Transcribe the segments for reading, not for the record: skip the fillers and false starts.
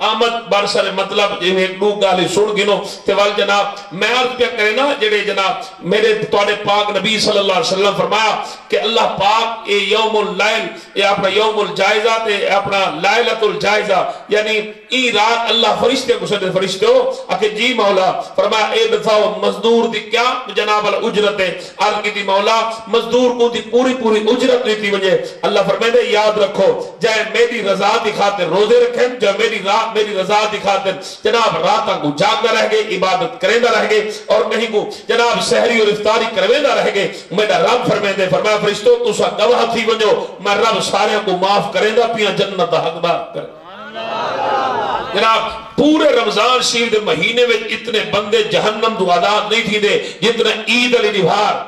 آمد برسر مطلب جی ایک دو گالی سن گنو تے وال جناب میں عرض پہ کرے نا جڑے جناب میرے توڑے پاک نبی صلی اللہ علیہ وسلم فرمایا کہ اللہ پاک اے یوم اللیل اے اپنا یوم الجائزہ تے اپنا لائلۃ الجائزہ یعنی ای رات اللہ فرشتے کو سدے فرشتے ہو کہ جی مولا فرمایا اے بتاؤ مزدور دی کیا جناب اجرت ہے عرض کی دی مولا مزدور کو دی پوری پوری اجرت لیتی وجہ اللہ فرمائے دے یاد رکھو جائے میری رضا دی خاطر روزے رکھیں جائے میری رضا دی خاطر جناب راتاں کو جاگتا رہ گئے عبادت کریندہ رہ گئے اور کہیں کو جناب سحری اور افطاری کرویندہ رہ گئے میرا رب فرمائے دے فرمایا فرشتو تو سا گواہ تھی وجہ میں رب سارے کو معاف کریندہ پیا جنت حقدار کرے جناب پورے رمضان شریف دے مہینے میں اتنے بندے جہنم دو آزاد نہیں تھی دے جتنے عید علی نبھار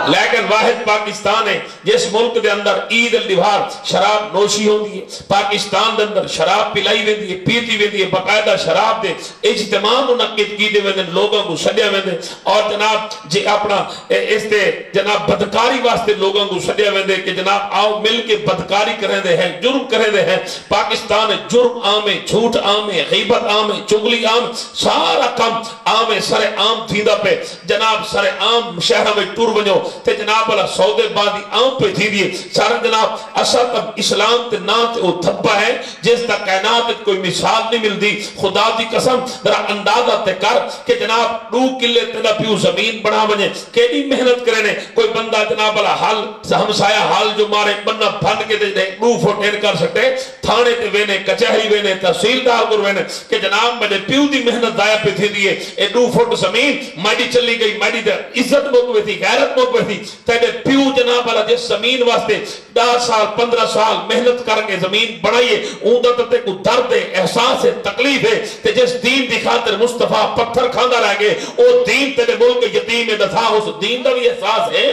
لیکن واحد پاکستان ہے جس ملک دے اندر عید النبھار شراب نوشی ہوندی ہے پاکستان دے اندر شراب پلائی ویندی ہے پیتی ویندی ہے باقاعدہ شراب دے اجتماع منعقد کیتے ویندے لوگوں کو سڈیا ویندے اور جناب جی اپنا اس دے جناب بدکاری واسطے لوگوں کو سڈیا ویندے کہ جناب آؤ مل کے بدکاری کریں دے ہیں جرم کریں دے ہیں پاکستان میں جرم عام ہے جھوٹ عام ہے غیبت عام ہے چغلی عام سارا کم عام ہے سر عام تھیندہ پہ جناب سر عام شہرہ میں ٹور بنو تے جناب اللہ سودے بادی آم پہ تھی دیئے سارا جناب اصل تب اسلام تے نا تے او دھبا ہے جس تا کائنات کوئی مثال نہیں مل دی خدا دی قسم ذرا اندازہ تے کر کہ جناب دو کلے تینا پیو زمین بڑھا بنے کیلی محنت کرنے کوئی بندہ جناب اللہ حال ہمسایہ حال جو مارے بندہ بھند کے دے دو فوٹین کر سکتے تھانے تے وینے کچہری وینے تحصیلدار کر وینے کہ جناب میں پیو دی محنت دایا پہ تھی دیئے اے 2 فٹ زمین مائڈی چلی گئی مائڈی دے عزت موقع تھی غیرت موقع تھی تیرے پیو جناب اللہ جس زمین واسطے 10 سال 15 سال محنت کر کے زمین بڑھائیے اوندہ تے کو درد ہے احساس ہے تکلیف ہے تے جس دین دی خاطر مصطفیٰ پتھر کھاندہ رہ گئے او دین تیرے ملک یتیم میں دتھا اس دین دا بھی احساس ہے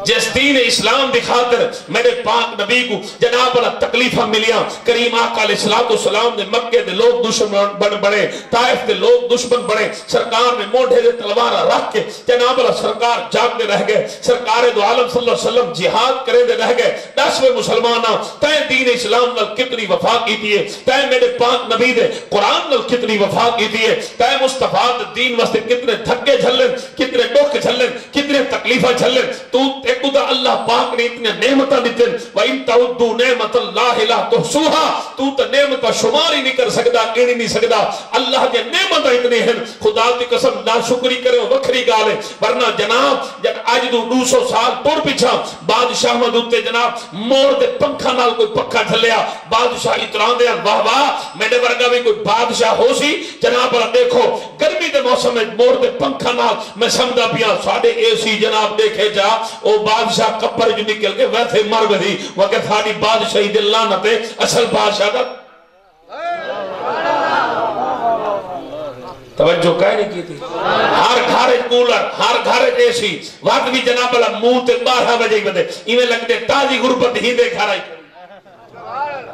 جس دین اسلام دی خاطر میرے پاک نبی کو جناب اللہ تکلیفہ ملیا کریم آقا علیہ السلام نے مکہ دے لوگ دشمن بن بڑے طائف دے لوگ دشمن بڑے سرکار نے موڑے دے تلوارہ رکھ کے جناب اللہ سرکار جاگ دے رہ گئے سرکار دو عالم صلی اللہ علیہ وسلم جہاد کرے دے رہ گئے 10ویں مسلمانہ تائیں دین اسلام نل کتنی وفا کی دیئے تائیں میرے پاک نبی دے قرآن نل کتنی وفا کی دیئے تائیں مصطفیٰ دین واسطے کتنے دھکے جھلن کتنے ڈوک جھلن کتنے تکلیفہ جھلن تو خدا اللہ پاک نے اتنے نعمتہ دیتے وَإِن تَعُدُّوا نِعْمَةَ اللَّهِ لَا تُحْصُوهَا تو تا نعمتہ شماری نہیں کر سکتا کہنی نہیں سکتا اللہ کے نعمتہ اتنے ہیں خدا کی قسم نا شکری کرے وکھری گالے ورنہ جناب آج 200 سال پور پیچھا بادشاہ مدوتے جناب موڑ دے پنکھا نال کوئی پکھا جھلیا بادشاہ اتران دے واہ واہ میرے ورگا بھی کوئی بادشاہ ہو سی جناب اللہ دیکھو گرمی دے موسم میں موڑ دے پنکھا نال میں سمدہ پیا ساڑے اے سی جناب دیکھے جا او بادشاہ کپر جو نکل کے ویسے مر گئی وقت تھاڑی بادشاہی دل لانتے اصل بادشاہ دا توجہ کہہ نہیں کی تھی ہر گھارے کولر ہر گھارے ایسی وقت بھی جناب اللہ موہ تے 12 بجے بدے ایمیں لگتے تازی غربت ہی دے گھارے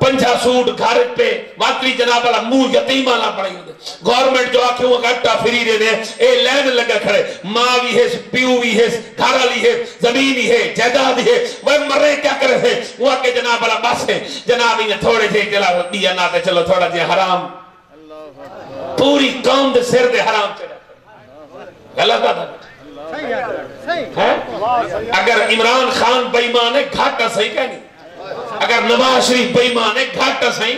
پنجا سوٹ گھارے پہ وقت بھی جناب اللہ موہ یتیمہ نہ پڑھائی ہوتے گورنمنٹ جو آکھیں وہ گھٹا فری دے دیں اے لین لگا کھڑے ماں بھی ہے پیو بھی ہے گھارا لی ہے زمین ہی ہے جائیداد ہی ہے وہ مرے کیا کرے تھے وہ آکے جناب اللہ بس ہے جناب ہی تھوڑے سے چلا دیا نہ تے چلو تھوڑا جی حرام پوری قوم دے سر دے حرام چلا غلط آتا اگر عمران خان بیمان ہے گھاٹا صحیح کہنی اگر نواز شریف بیمان ہے گھاٹا صحیح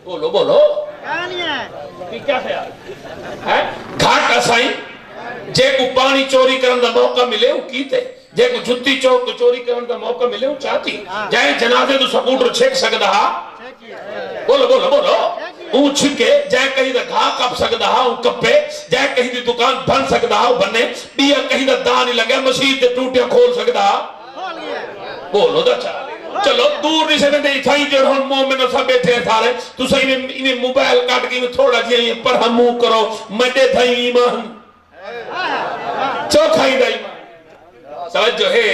بولو بولو کیا خیال گھاٹا صحیح جے کو پانی چوری کرن دا موقع ملے وہ کیتے جے کو جھتی چوک کو چوری کرن دا موقع ملے وہ چاہتی جائے جنازے تو سکوٹر چھک سکتا ہا بولو بولو بولو اون چھکے جائے کہیں دا گھا کپ سکتا ہا اون کپے جائے کہیں دی دکان بن سکتا ہا بننے بیا کہیں دا دانی لگے مسجد دے ٹوٹیا کھول سکتا ہا بولو دا چاہے چلو دور نہیں سے میں دے تھائی جو ہن مومنوں سب بیٹھے تھارے تو صحیح میں موبائل کاٹ کے تھوڑا جی پر ہم منہ کرو میں دے تھائی ایمان چوکھائی دا ایمان توجہ ہے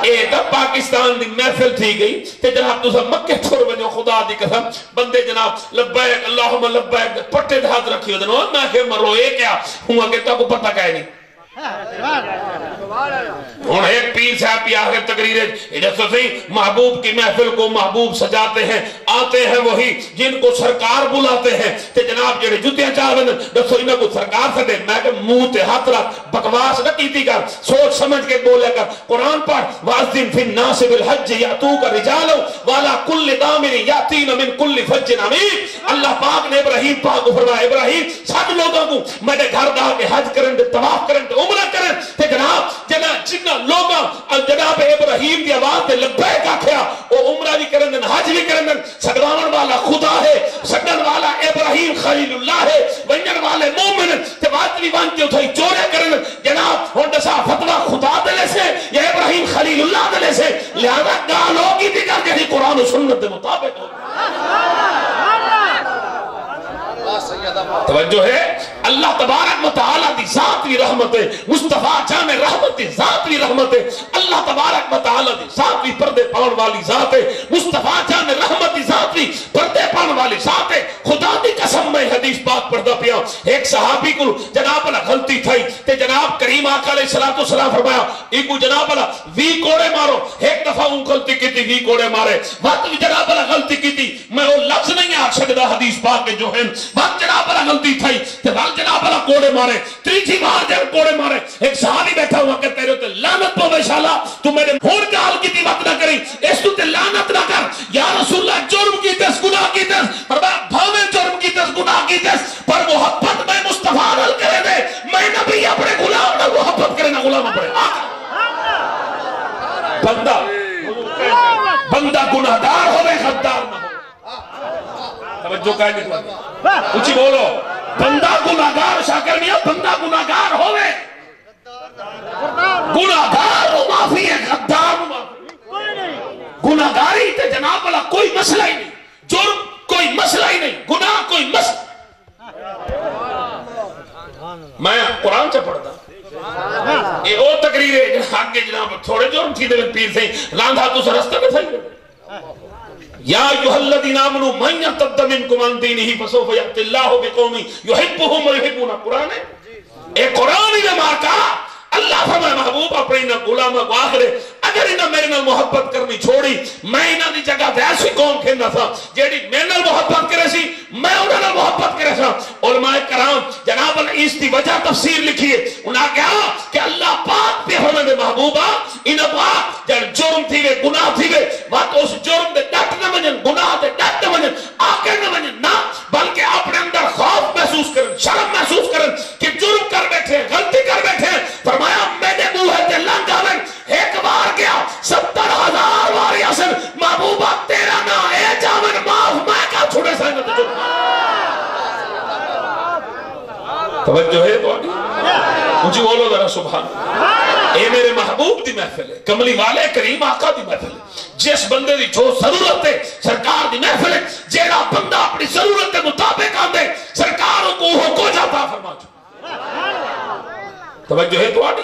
اے تا پاکستان دی محفل تھی گئی تے جناب تو سب مکہ چھوڑ بنیو خدا دی قسم بندے جناب لبیک اللہم لبیک پٹے دھات رکھی ہو دنو میں کہ مروئے کیا ہوں کہ تا کو پتہ کہے نہیں ہوں ایک پیر صاحب کی آخر تقریر محبوب کی محفل کو محبوب سجاتے ہیں، آتے ہیں وہی جن کو سرکار بلاتے ہیں تے جناب جڑے جتیاں چاہتے ہیں دسو انہاں کو سرکار سے دے۔ میں کہ منہ تے ہاتھ رکھ، بکواس نہ کیتی کر، سوچ سمجھ کے بولے کر۔ قرآن پڑھ وَأَذِّن فِي النَّاسِ بِالْحَجِّ يَأْتُوكَ رِجَالًا وَعَلَىٰ كُلِّ ضَامِرٍ يَأْتِينَ مِنْ كُلِّ فَجٍّ عَمِيقٍ۔ اللہ پاک نے ابراہیم پاک کو فرمایا ابراہیم سب لوگوں کو میرے گھر دا کے حج کرن دے، طواف کرن دے، عمرہ کرن تے جناب جنہ لوگاں جناب ابراہیم دی آواز تے لبیک آکھیا او عمرہ بھی کرن دے، حج بھی کرن دے۔ سگراون والا خدا ہے، سگن والا ابراہیم خلیل اللہ ہے، ونجن والے مومن تے بات بھی وان تے اتھائی چورے کرن جناب ہن دسا فتوی خدا دے سے یا ابراہیم خلیل اللہ دے سے، لہذا گال ہوگی بھی کر کے قرآن و سنت دے مطابق ہوگی۔ توجہ ہے اللہ تبارک و تعالی دی ذاتی رحمت ہے، مصطفیٰ جان رحمت دی ذاتی رحمت ہے، اللہ تبارک و تعالی دی ذاتی پردے پاؤن والی ذات ہے، مصطفیٰ جان رحمت دی ذاتی پردے پاؤن والی ذات ہے۔ خدا دی قسم میں حدیث پاک پڑھدا پیا، ایک صحابی کو جناب اللہ غلطی تھئی تے جناب کریم آقا علیہ الصلوۃ والسلام فرمایا ایکو جناب اللہ 20 کوڑے مارو، ایک دفعہ اون غلطی کیتی 20 کوڑے مارے، وقت بھی جناب اللہ غلطی کیتی، میں وہ لفظ نہیں آکھ سکدا حدیث پاک کے جو ہیں، وقت جناب اللہ غلطی تھئی تے وقت جناب اللہ کوڑے مارے، تیسری بار جب کوڑے مارے ایک صحابی بیٹھا ہوا کہ تیرے تے لعنت پوے شالا تو میرے ہون گال کی وقت نہ کری، اس تو تے لعنت نہ کر یا رسول اللہ، جرم کی دس گناہ کی دس فرمایا بھاوے جرم کی دس گناہ کی دس پر محبت میں مصطفیٰ نال کرے دے، میں نبی اپنے غلام نال محبت کرے نہ غلام اپنے بندہ گناہگار ہوئے غدار نہ ہو۔ توجہ کہہ نہیں اچھی بولو، بندہ گناہگار شاکر میاں بندہ گناہگار ہوئے گناہگار و معافی ہے، غدار و معافی۔ گناہگاری تے جناب والا کوئی مسئلہ ہی نہیں، جرم کوئی مسئلہ ہی نہیں، گناہ کوئی مسئلہ۔ میں قرآن سے پڑھتا یہ او تقریر ہے آگے جناب تھوڑے جرم تھی دے پیر سے لاندھا تو سرستہ میں تھا یا ایھا الذین آمنوا من یرتد منکم عن دینہ فسوف یأتی اللہ بقوم یحبهم ویحبون۔ قرآن ہے اے قرآن ہی نے مارکا اللہ فرمائے محبوب اپنے انہاں غلامہ کو آخرے اگر انہاں میرے نال محبت کرنی چھوڑی میں انہاں دی جگہ تے ایسی قوم کھیندا تھا جیڑی میرے نال محبت کرے سی میں انہاں نال محبت کرے سا۔ علماء کرام جناب اس دی وجہ تفسیر لکھی ہے، انہاں کہا کہ اللہ پاک پہ ہونے دے محبوبہ انہاں پاک جب جرم تھی گئے گناہ تھی گئے وقت اس جرم دے ڈٹ نہ منجن، گناہ دے ڈٹ نہ منجن، آکے نہ منجن، نہ بلکہ اپنے اندر خوف محسوس کرن، شرم محسوس کرن کہ جرم کر بیٹھے غلطی کر بیٹھے۔ فرمایا میرے منہ تے لنگ آون ایک بار گیا 70,000 واری اسن محبوبہ تیرا نا اے جاون معاف میں کا چھوڑے سائن تے جرم۔ توجہ ہے تو مجھے بولو ذرا سبحان اے میرے محبوب دی محفل ہے، کملی والے کریم آقا دی محفل ہے، جس بندے دی جو ضرورت ہے سرکار دی محفل ہے، جیڑا بندہ اپنی ضرورت کے مطابق آندے سرکاروں کو وہ کو جاتا فرما چھو۔ توجہ ہے تو آنی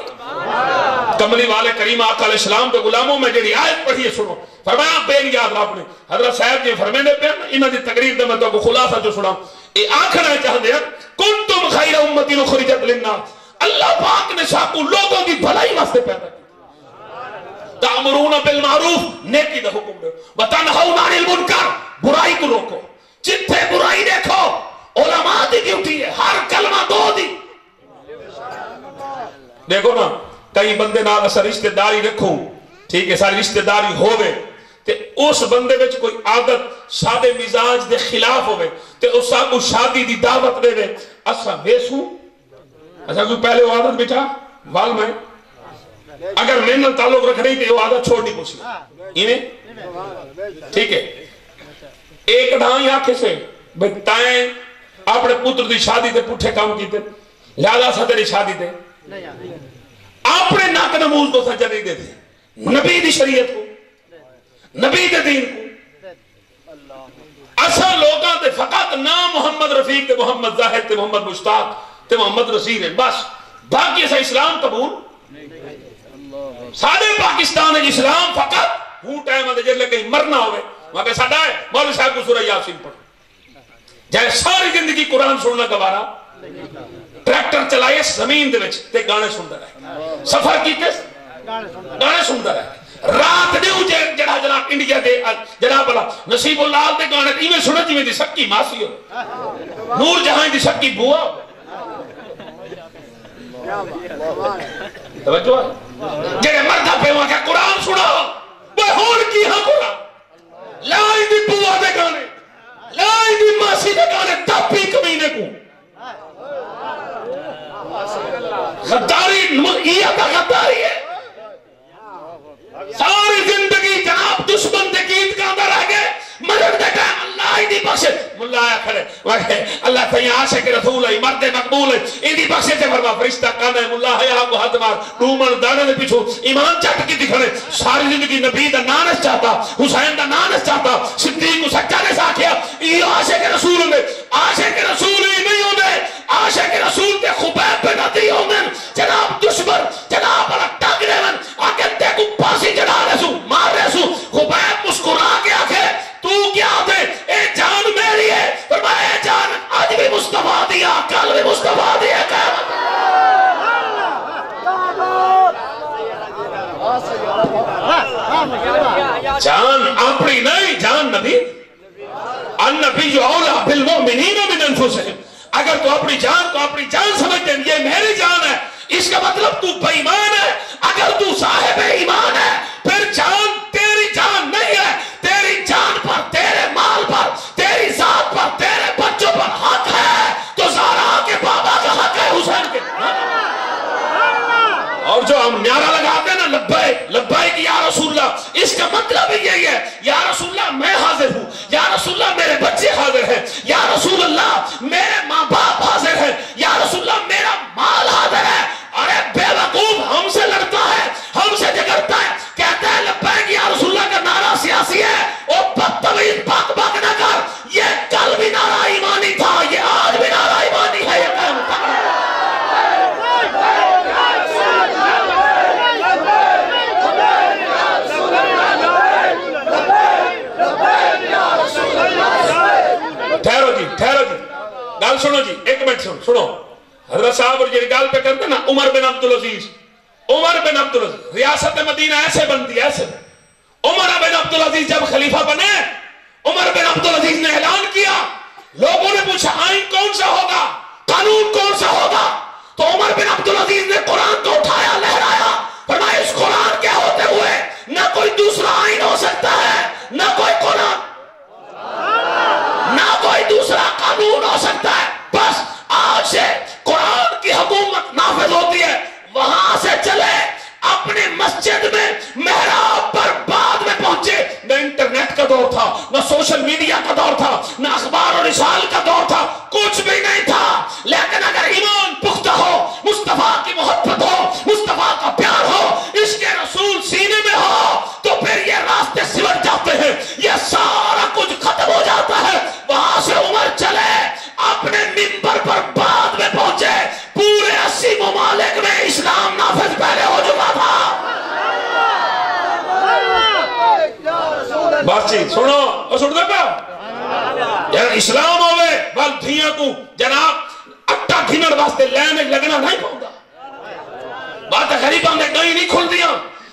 کملی والے کریم آقا علیہ السلام کے غلاموں میں جڑی آیت پڑھی ہے سنو، فرمایا بین یاد رب نے حضرت صاحب جی فرمینے پہ انہاں دی تقریر دے میں تو خلاصہ جو سنا اے آخر چاہتے ہیں کنتم خیر امتی اخرجت للناس، اللہ پاک نے ساکو لوگوں کی بھلائی واسطے پیدا کی، تأمرون بالمعروف نیکی دا حکم دے، وتنہون عن المنکر برائی کو روکو، جتھے برائی دیکھو علماء دی ڈیوٹی ہے ہر کلمہ دو دی۔ دیکھو نا کئی بندے نال اسا رشتہ داری رکھوں ٹھیک ہے ساری رشتہ داری ہوئے تے اس بندے وچ کوئی عادت سادے مزاج دے خلاف ہوئے تے اس کو شادی دی دعوت دے دے اسا ویسوں اسا کوئی پہلے وہ عادت بٹھا وال میں اگر میں نال تعلق رکھ رہی تے وہ عادت چھوڑنی پوچھی انہیں ٹھیک ہے ایک ڈھائیں آنکھیں سے بھئی تائیں اپنے پتر دی شادی تے پٹھے کام کیتے لہذا سا تیری شادی تے اپنے ناک نموز کو سجا نہیں دیتے نبی دی شریعت کو نبی دے دین کو اصل لوگاں تے فقط نام محمد رفیق تے محمد زاہد تے محمد مشتاق تے محمد رسول ہیں بس باقی ایسا اسلام قبول سارے پاکستان ہے اسلام فقط ہوں ٹائم ہے جلے کہیں مرنا ہوئے وہاں پہ ساڑھا ہے مولوی صاحب کو سورہ یاسین پڑھ جائے ساری زندگی قرآن سننا گوارا ٹریکٹر چلائے زمین دے وچ تے گانے سندا رہے، سفر کیتے گانے سندا رہے، رات دیو جڑا جناب انڈیا دے جناب نصیب اللہ دے گانے ایویں سنے جویں دی سکی ماسی ہو، نور جہاں دی سکی بوا توجہ جڑے مردہ پہ وہاں کہ قرآن سنا وہ ہون کی ہاں قرآن لائی دی بوا دے گانے لائی دی ماسی دے گانے تاپی کمینے کو غداری یہ تا غداری ہے، ساری زندگی جناب دشمن دے گیت کا اندر رہ گئے، مدد دے کہ اللہ ہی دی بخشے ملا آیا کھڑے اللہ تھی عاشق رسول ہے مرد مقبول ہے ان دی بخشے سے فرما فرشتہ کانا ہے ملا ہے آپ کو ہاتھ مار رومن دانے دے پیچھو ایمان چٹ کی دکھڑے ساری زندگی نبی دا نانس چاہتا حسین دا نانس چاہتا صدیق کو سچا نے ساکھیا یہ عاشق رسول نے عاشق رسول ہی نہیں ہونے عاشق رسول تے خبیب پہ نتی ہونے جناب دشمن جناب اللہ ٹاگرے من آکے تے کو پاسی جڑا رسو مار رسو خبیب مسکرا کے آکھے تو کیا دے اے جان میری ہے فرمایا اے جان آج بھی مصطفیٰ دیا کل بھی مصطفیٰ دیا قیامت جان اپنی نہیں جان نبی النبی جو اولا بالمؤمنین من انفسہم اگر تو اپنی جان سمجھتے ہیں یہ میری جان ہے اس کا مطلب تو بے ایمان ہے، اگر تو صاحب ایمان ہے پھر جان تیری جان نہیں ہے، تیری جان پر تیرے مال پر تیری ذات پر تیرے بچوں پر حق ہے تو زہرا کے بابا کا حق ہے حسین کے، اور جو ہم نعرہ لگاتے ہیں نا لبیک لبیک یا رسول اللہ اس کا مطلب ہی یہی ہے یا رسول اللہ میں حاضر ہوں، یا رسول اللہ میرے بچے حاضر ہیں، یا رسول اللہ میرے ماں باپ حاضر ہیں، یا رسول اللہ میرا مال حاضر ہے۔ ارے بے وقوف ہم سے لڑتا ہے ہم سے جگرتا ہے کہتا ہے لبیک یا رسول اللہ کا نعرہ سیاسی ہے اور بدتمیز بک بک نہ کر، یہ کل بھی نعرہ ایمانی تھا یہ آج بھی نعرہ ایمانی ہے، یہ قائم تھا۔ ٹھہرو جی گل سنو جی ایک منٹ سنو حضرت صاحب اور یہ گل پہ کرتے نا عمر بن عبدالعزیز ریاست مدینہ ایسے بنتی ہے ایسے عمر بن عبدالعزیز جب خلیفہ بنے عمر بن عبدالعزیز نے اعلان کیا لوگوں نے پوچھا آئین کون سا ہوگا قانون کون سا ہوگا تو عمر بن عبدالعزیز نے قرآن کو اٹھایا لہرایا فرمایا اس قرآن کے ہوتے ہوئے نہ کوئی دوسرا آئین ہو سکتا ہے نہ کوئی قرآن نہ کوئی دوسرا قانون ہو سکتا ہے، بس آج سے قرآن کی حکومت نافذ ہوتی ہے، وہاں سے چلے اپنی مسجد میں محراب پر بعد میں پہنچے۔ نہ انٹرنیٹ کا دور تھا نہ سوشل میڈیا کا دور تھا نہ اخبار اور رسال کا دور تھا، کچھ بھی نہیں تھا، لیکن اگر ایمان پختہ ہو مصطفیٰ کی محبت ہو مصطفیٰ کا پیار ہو اس کے رسول سینے میں ہو تو پھر یہ راستے سمٹ جاتے ہیں، یہ سارا کچھ ختم ہو جاتا ہے۔ وہاں سے عمر چلے اپنے منبر پر بعد میں پہنچے، پورے 80 ممالک میں اسلام نافذ پہلے ہو چکا تھا۔ بات چیز سنو اور سن دے پا یعنی اسلام ہوئے بل دھیاں کو جناب اٹھا گھنر واسطے لینے لگنا نہیں پہنتا، بات غریباں نے گئی نہیں کھل دیا،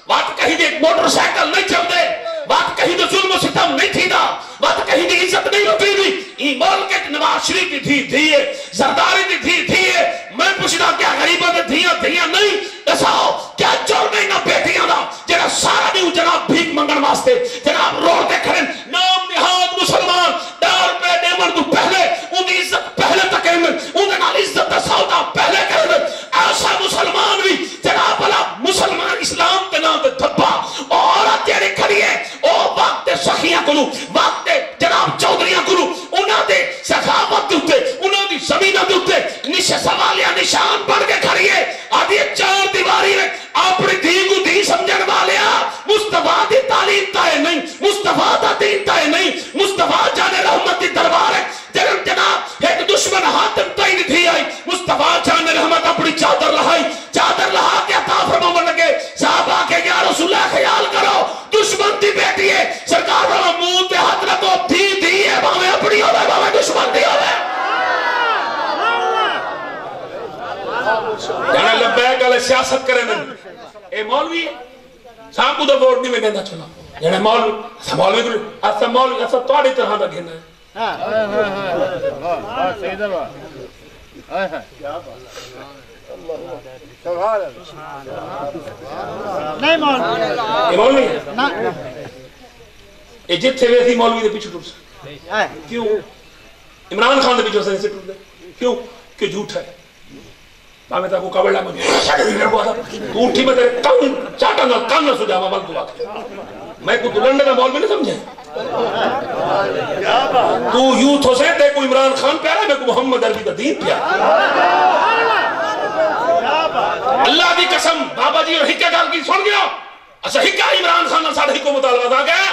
بات کہیں دے موٹر سائیکل نہیں چل دے، بات کہیں دے ظلم و ستم نہیں تھی دا، بات کہیں دے عزت نہیں لٹی دی، یہ ملک نواز شریف کی تھی دھیے زرداری کی تھی دھیے، میں پوچھنا کیا غریباں دے دھیاں نہیں دساؤ کیا جرم نہیں نہ بیٹیاں دا جنہا سارا دیو جناب بھیک منگن واسطے جناب روڈ دے کھڑے نام نہاد مسلمان دار پہ دیمن تو پہلے ان دی عزت پہلے تک کریں ان نال عزت دا سودا پہلے کریں ایسا مسلمان بھی جناب اللہ مسلمان اسلام تے نام تے دھبا عورت جیڑے کھڑی ہے او وقت سخیاں کلو وقت جناب چودریاں کلو انہاں دے سخاوت دوتے انہاں دی زمینہ دوتے نشے سوالیاں نشان بڑھ کے کھڑی ہے آدھی چار دیواری میں اپنی دین کو دین سمجھن والیا مصطفیٰ دی تعلیم تائے نہیں مصطفیٰ دا دین تائے نہیں مصطفیٰ جانے رحمت دی دربار ہے جناب ایک دشمن حاتم تائید تھی آئی مصطفیٰ جانے رحمت اپنی چادر لہائی چادر لہا کے عطا فرماون لگے صاحب آکے یا رسول اللہ خیال کرو دشمن دی بیٹی ہے سرکار فرما منہ تے ہاتھ رکھو دی ہے باویں اپنی ہوئے باویں دشمن دی ہوئے باپو دا ووٹ نہیں میں دینا چلا جڑے مولوی ایسا تھوڑی طرح دا گھنا ہے نہیں مولوی یہ جتھے ویسی مولوی دے پیچھے ٹوٹ سکتے کیوں عمران خان دے پیچھے سے ٹوٹ دے کیوں کہ جھوٹ ہے میں تاکو کبڑ لگا تو اٹھی میں تیرے کام نہ سجا میں بل دعا میں کو دلنڈے کا مولوی نہیں سمجھے تو یوتھ ہو سے تے کو عمران خان پیارا میں کو محمد عربی دا دین پیارا اللہ دی قسم بابا جی اور حکا گال کی سن گیا اچھا حکا عمران خان ساڑھا ہی کو مطالبہ دا گیا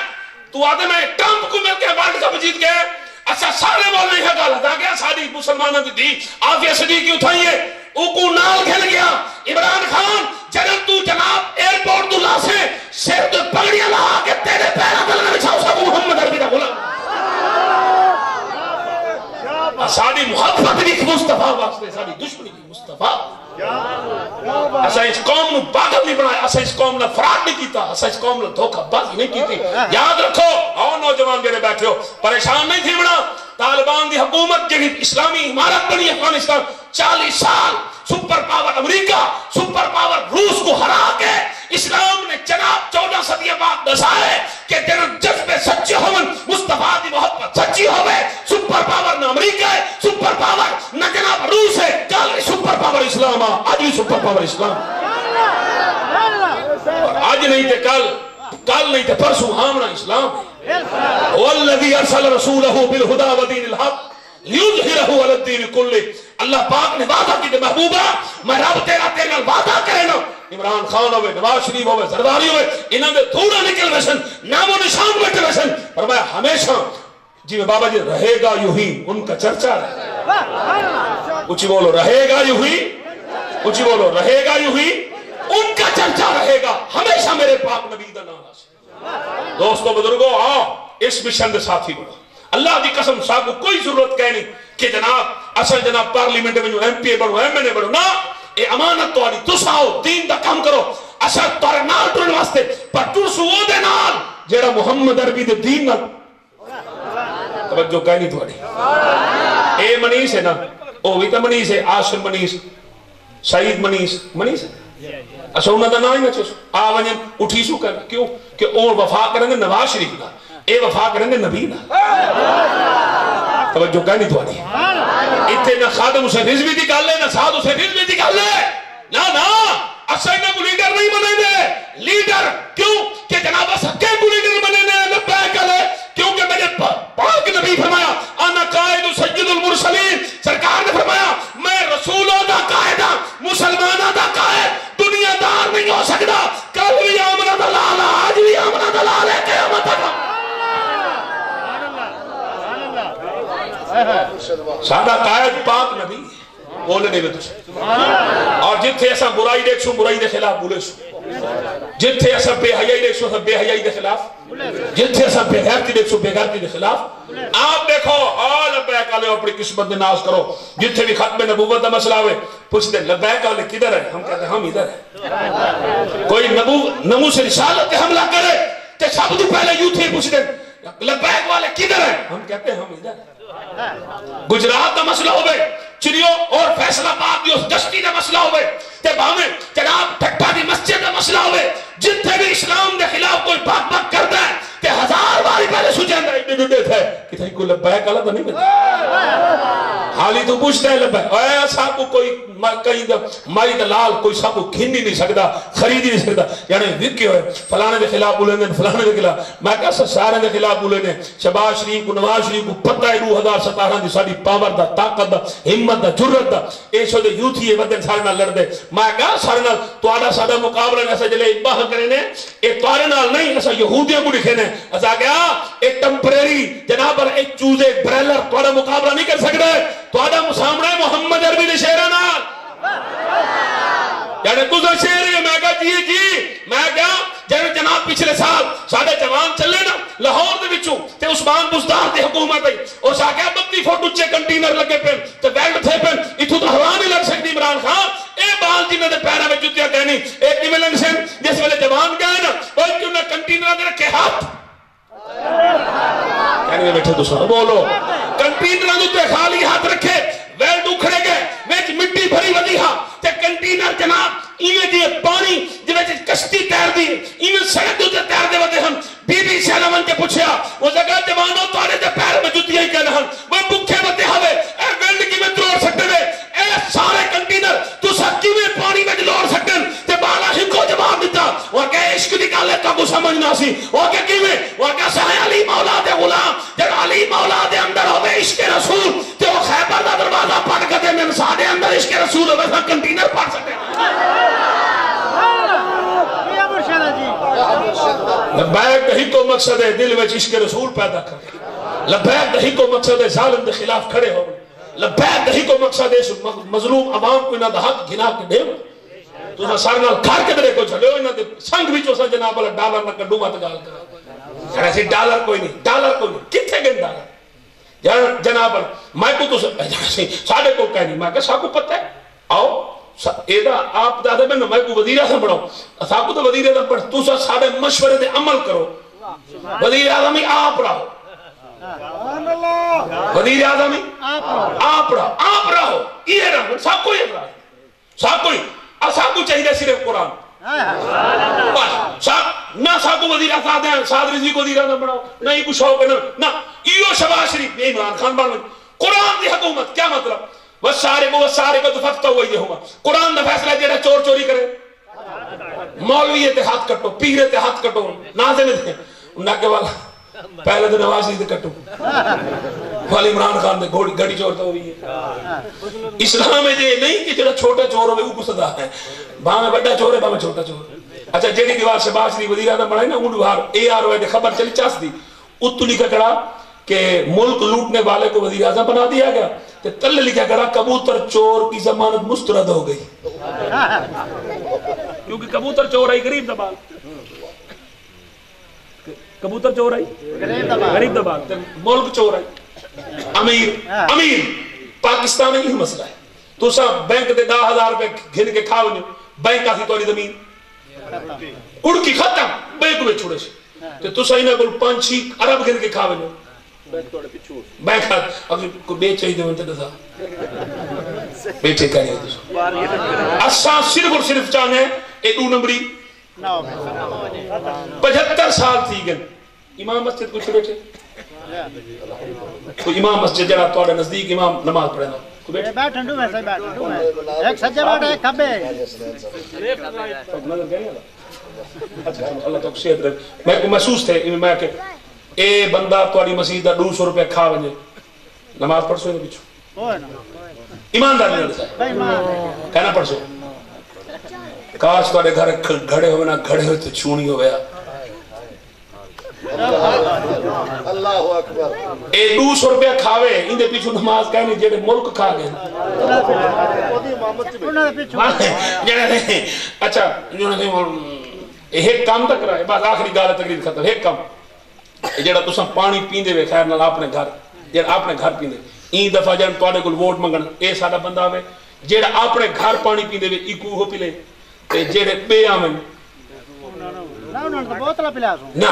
تو آدھے میں ٹرمپ کو مل کے ورلڈ کپ جیت گئے اچھا سارے مولوی ہے گال دا گیا ساری مسلمانوں کی دی آفیہ صدیقی اٹھائیے او کو نال کھل گیا عمران خان جنم تو جناب ایئرپورٹ تو لاسے سر تو پگڑیاں لہا کے تیرے پیرا بلنا بچھاؤ سب محمد عربی دا بولا ساری محبت بھی مصطفیٰ واسطے ساری دشمنی بھی مصطفیٰ ایسا اس قوم نے پاگل نہیں بنایا ایسا اس قوم نے فراد نہیں کیتا ایسا اس قوم نے دھوکہ بازی نہیں کیتی یاد رکھو آؤ نوجوان میرے بیٹھے ہو پریشان نہیں تھی بنا طالبان دی حکومت جنہی اسلامی عمارت بنی افغانستان 40 سال سپر پاور امریکہ سپر پاور روس کو ہرا کے اسلام نے جناب 14 صدیہ بعد دسائے کہ جنب جذبے سچے ہوئن مصطفیٰ دی محبت سچی ہوئے سپر پاور نہ امریکہ ہے سپر پاور نہ جناب روس ہے کل سپر پاور اسلام آج بھی سپر پاور اسلام آج نہیں تھے کل نہیں تھے پرسوں ہامنا اسلام والذی ارسل رسولہ بالہدا ودین الحق لیظہرہ علی الدین کلہ اللہ پاک نے وعدہ کی دے محبوبہ میں رب تیرا وعدہ کرے نا عمران خان ہوئے نواز شریف ہوئے زرداری ہوئے انہوں نے دھوڑا نکل ویسن نام و نشان بیٹھے ویسن فرمایا ہمیشہ جی میں بابا جی رہے گا یوں ہی ان کا چرچا رہے کچھ بولو رہے گا یوں ہی کچھ بولو رہے گا یوں ہی ان کا چرچا رہے گا ہمیشہ میرے پاک نبی دا نام دوستو بزرگو آؤ اس مشن دے ساتھی بڑھو اللہ دی قسم صاحب کو کوئی ضرورت کہہ نہیں کہ جناب اصل جناب پارلیمنٹ میں جو ایم پی اے بڑھو ایم این اے بڑھو نا اے امانت تو آنی تس آؤ دین دا کام کرو اصل تارے نال ٹرن واسطے پر ترسو وہ دے نال جیڑا محمد عربی دے دین نال توجہ کہہ نہیں تو آنی اے منیس ہے نا او بھی تا منیس ہے آشم منیس سعید منیس ہے اچھا انہوں نے نہ چوسو آوانین اٹھی سو کر کیوں کہ اور وفا کریں گے نواز شریف دا اے وفا کریں گے نبی دا توجہ کہہ نہیں تو آنی اتنے نہ خادم اسے رزوی دی گل ہے نہ ساتھ اسے رزوی دی گل ہے نا اصلا انہیں کو لیڈر نہیں بنے دے لیڈر کیوں کہ جناب سکے کو لیڈر بنے دے لبیک علیہ کیونکہ میرے پاک نبی فرمایا انا قائد سید المرسلین سرکار نے فرمایا میں رسولوں دا قائدہ مسلمانہ دا قائد دنیا دار نہیں ہو سکتا کل بھی آمنہ دلال آج بھی آمنہ دلال ہے قیامت سادہ قائد پاک نبی بولے نہیں بتو اور جتھے ایسا برائی دیکھ سو برائی دے خلاف بولے سو جتھے ایسا بے حیائی دیکھ سو بے حیائی دے خلاف جتھے ایسا بے غیرتی دیکھ سو بے غیرتی دے خلاف آپ دیکھو لبیک آلے اپنی قسمت میں ناز کرو جتھے بھی ختم نبوت دا مسئلہ ہوئے پوچھ دے لبیک آلے کدھر ہے ہم کہتے ہیں ہم ادھر ہیں کوئی نمو سے رسالت کے حملہ کرے تے سب تو پہلے یوں تھے پوچھ دے لبیک والے کدھر ہیں ہم کہتے ہیں ہم ادھر ہیں گجرات دا مسئلہ ہوئے چریو اور فیصلہ بات بھی اس دشتی دا مسئلہ ہوئے تے باہمیں جناب ٹھٹا دی مسجد دا مسئلہ ہوئے جتنے بھی اسلام دے خلاف کوئی بات بات کرتا ہے تے 1000 باری پہلے سوچے اندر اتنے ڈوڈے تھے کہ تھا کوئی لبیک آلہ تو نہیں ملتا حالی تو پوچھتا ہے لبیک اے صاحب کو کوئی کہیں مائی دلال کوئی صاحب کو کھین نہیں سکتا خرید نہیں سکتا یعنی وکے ہوئے فلانے دے خلاف بولے نے فلانے دے خلاف میں کہا سارے دے خلاف بولے نے شہباز شریف کو نواز شریف کو پتہ ہے 2017 دی ساری پاور دا طاقت دا ہمت دا جرت دا اے شو دے یوتھی ہے بدن سارے نال لڑ دے میں کہا سارے نال تو آڈا سادہ مقابلہ ایسا جلے باہ کرے نے اے توارے نال نہیں ایسا یہودیاں کو لکھے نے ایسا گیا ایک ٹمپریری جناب پر ایک چوزے بریلر توارا مقابلہ نہیں کر سکتا ہے توارا مسامرہ محمد عربی دے شہرہ نال یعنی کسا شہر ہے میں کہا جی میں کہا جناب پچھلے سال ساڑھے جوان چلے نا لاہور دے بچوں تے عثمان بزدار تے حکومت ہے اور ساکھا 32 فوٹ اچھے کنٹینر لگے پہن تے ویلڈ تھے پہن اتھو تو ہوا نہیں لگ سکتی عمران خان اے جوان جنہوں نے پیروں میں جتیاں کہنی ایک کی ملنگ سے جس ویلے جوان گئے نا وہ کیوں نہ کنٹینر دے رکھے ہاتھ کہنے میں بیٹھے تو سنو بولو کنٹینر دے خالی ہاتھ رکھے ویلڈ اکھڑے گئے ویچ مٹی بھری ودی ہاں تے کنٹینر جناب ایویں دیئے پانی جو کشتی تیر دی ایویں سڑک دے تیر دے ودے ہم بی بی سیلمن کے پوچھیا وہ جگہ جوانوں تو آنے دے پیر میں جتیاں ہی کہنا ہم وہ بکھے ودے ہوئے اے ویلڈ کی میں دروڑ سکتے دے اے سارے کنٹینر تو سکی میں پانی میں جلوڑ سکتے تے بالا ہم کو جواب دیتا وہ کہ عشق نکالے تو کو سمجھنا سی وہ کہ کی میں وہ کہ سہے علی مولا دے غلام جب علی مولا دے اندر ہوئے عشق رسول تے وہ خیبر دا دروازہ پڑھ کر دے میں سادے اندر عشق رسول ہوئے سا کنٹینر پڑھ سکتے لبیک دہی کو مقصد ہے دل میں عشق رسول پیدا کر لبیک دہی کو مقصد ہے ظالم دے خلاف کھڑے ہو لبیک دہی کو مقصد ہے مظلوم عوام کو انہاں دا حق گھنا کے دے تو نہ سارے نال کھار کے درے کو جھلے ہو انہاں دے سنگ بھی چوسا جناب والا ڈالر نہ کڈو مت گال کر ایسے ڈالر کوئی نہیں کتھے گئے ڈالر جناب میں کو تو ساڑھے کو کہنی میں کہ ساکو پتہ ہے آؤ ایدہ آپ دادے میں میں کو وزیر اعظم بڑھاؤں ساکو تو وزیر اعظم پڑھ تو ساڑھے مشورے دے عمل کرو وزیر اعظم ہی آپ رہو وزیر اعظم ہی آپ رہو یہ رہو ساکو ہی رہو ساکو ہی ساکو چاہیے صرف قرآن نہ ساکو وزیر اعظم سعد رضوی کو وزیر اعظم بڑھاؤ نہ ہی کچھ ہو نہ ایو شباز شریف یہ عمران خان بار میں قرآن دی حکومت کیا مطلب وَالسَّارِقُ فَقْطَعُوا أَيْدِيَهُمَا قرآن دا فیصلہ جیڑا چور چوری کرے مولوی تے ہاتھ کٹو پیر تے ہاتھ کٹو نازے میں دے انہاں کے والا پہلے دے نوازی تے کٹو والی عمران خان دے گھڑی چور تو ہوئی ہے اسلام میں جے نہیں کہ جیڑا چھوٹا چور ہوئے وہ کو صدا ہے باں میں بڑا چور ہے باں میں چھوٹا چور اچھا جیڑی دیوار شباز شریف وزیر اعظم بڑھائی نا اونڈو ہار اے آر ہوئے دے خبر چلی چاس دی اتو لکھا کڑا کہ ملک لوٹنے والے کو وزیر اعظم بنا دیا گیا کہ تل لکھا کرا کبوتر چور کی ضمانت مسترد ہو گئی کیونکہ کبوتر چور آئی غریب دبال کبوتر چور آئی غریب دبال ملک چور آئی امیر پاکستان میں یہی مسئلہ ہے تو سب بینک دے 10,000 روپے گھن کے کھاؤ نہیں بینک آتی توڑی زمین اڑ کی ختم بینک میں چھوڑے سے تو سا انہیں کل 5-6 ارب گھن کے کھاؤ نہیں بینک آتی اگر کوئی بیچ چاہی دے منتے دسا بیچے کہنی ہے دوسرا اساں صرف اور صرف چاہنے ایک 2 نمبری 75 سال تھی گن امام مسجد کچھ بیٹھے کوئی امام مسجد جڑا توڑے نزدیک امام نماز پڑھے نا کوئی بیٹھے ایک سجے بیٹھے ایک کھبے اللہ تو صحت رہے میں کو محسوس تھے میں کہ اے بندہ توڑی مسجدہ 200 روپے کھا بنجے نماز پڑھ سو انہیں پیچھو ایماندار نہیں رہتا کہنا پڑھ سو کاش توڑے گھر گھڑے ہوئے نا گھڑے ہوئے تو چھونی ہو گیا اللہ اکبر اے 200 روپے کھاوے اندے پیچھو نماز کہنے جیڑے ملک کھا گئے اچھا ایک کام تک رہا ہے بعد آخری گالہ تقریر ختم ایک کام جیڑا تو سن پانی پیندے وے خیر نال اپنے گھر جیڑا اپنے گھر پیندے این دفعہ جان توڑے کل ووٹ منگن اے ساڑا بندہ ہوئے جیڑا اپنے گھر پانی پیندے وے ایکو ہو پی لے تے جیڑے بے آمن نا